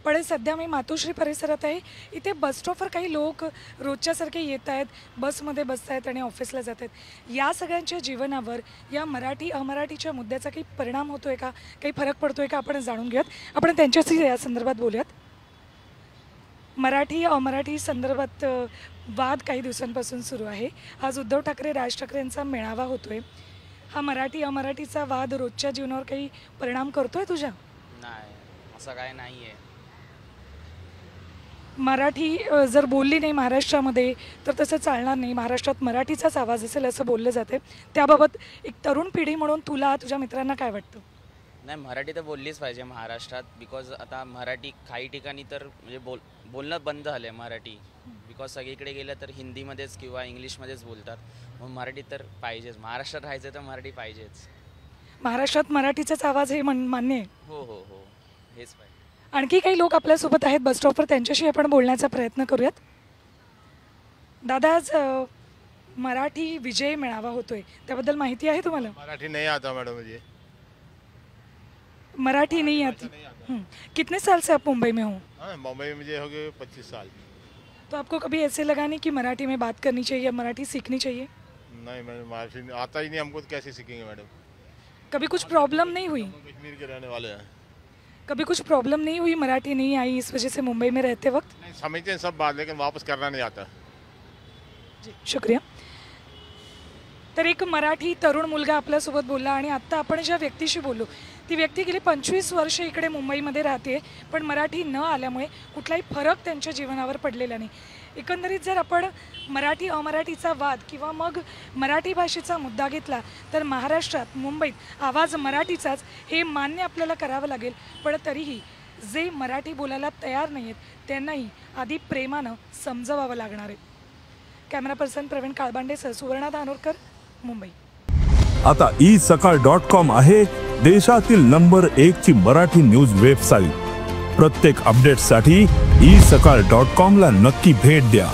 पण सध्या मी मातोश्री परिसरात आहे. इथे बस स्टॉपवर काही लोक रोजच्यासारखे येत आहेत, बसमध्ये बसत आहेत आणि ऑफिसला जात आहेत. या सगळ्यांच्या जीवनावर या मराठी अमराठीच्या मुद्द्याचा काही परिणाम होतो आहे का, काही फरक पडतो आहे का, आपण जाणून घेऊयात. आपण त्यांच्याशी या संदर्भात बोलूयात. मराठी अमराठी संदर्भात वाद काही दिवसांपासून सुरू आहे. आज उद्धव ठाकरे राज ठाकरेंचा मेळावा होतोय. हा मराठी अमराठीचा वाद रोजच्या जीवनावर काही परिणाम करतोय तुझ्या? नाही, असं काय नाही आहे. मराठी जर बोलली नाही महाराष्ट्रामध्ये तर तसं चालणार नाही. महाराष्ट्रात मराठीचाच आवाज असेल असं बोललं जाते. त्याबाबत एक तरुण पिढी म्हणून तुला तुझ्या मित्रांना काय वाटतं? नाही, मराठी तर बोललीच पाहिजे महाराष्ट्रात. बिकॉज आता मराठी काही ठिकाणी तर म्हणजे बोलणं बंद झालं आहे मराठी. बिकॉज सगळीकडे गेलं तर हिंदीमध्येच किंवा इंग्लिशमध्येच बोलतात. मग मराठी तर पाहिजेच. महाराष्ट्रात राहायचं तर मराठी पाहिजेच. महाराष्ट्रात मराठीचाच आवाज हे मान्य आहे. हो हो हो, हेच पाहिजे. आणखी काही लोक आपल्यासोबत आहेत बस स्टॉपवर, त्यांच्याशी आपण बोलण्याचा प्रयत्न करूयात. दादा, आज मराठी विजय मेळावा होतोय, त्याबद्दल माहिती आहे तुम्हाला? मराठी नहीं आता मैडम मुझे। मराठी नहीं आती? कितने साल से आप मुंबई में हो? हाँ, मुंबई में मुझे हो गए 25 साल। तो आपको कभी ऐसे लगा नहीं कि मराठी में बात करनी चाहिए, मराठी सीखनी चाहिए? नहीं मैडम, मराठी आता ही नहीं हमको, तो कैसे सीखेंगे मैडम? कभी कुछ प्रॉब्लम नहीं हुई? कश्मीर के रहने वाले हैं। कभी कुछ प्रॉब्लम नहीं हुई, मराठी नहीं आई इस वजह से मुंबई में रहते वक्त? नहीं, समझते हैं सब बात, लेकिन वापस करना नहीं आता। जी, शुक्रिया. तर एक मराठी तरुण मुलगा आपल्यासोबत बोलला आणि आत्ता आपण ज्या व्यक्तीशी बोललो ती व्यक्ती गेली 25 वर्ष इकडे मुंबईमध्ये राहते, पण मराठी न आल्यामुळे कुठलाही फरक त्यांच्या जीवनावर पडलेला नाही. एकंदरीत जर आपण मराठी अमराठीचा वाद किंवा मग मराठी भाषेचा मुद्दा घेतला तर महाराष्ट्रात मुंबईत आवाज मराठीचाच हे मान्य आपल्याला करावं लागेल. पण तरीही जे मराठी बोलायला तयार नाही आहेत त्यांनाही आधी प्रेमानं समजवावं लागणार आहे. कॅमेरा पर्सन प्रवीण काळबांडेसह सुवर्णा धानोरकर, मुंबई. आता isakal.com आहे देशातील नंबर 1 ची मराठी न्यूज वेबसाईट. प्रत्येक अपडेटसाठी isakal.com ला नक्की भेट द्या.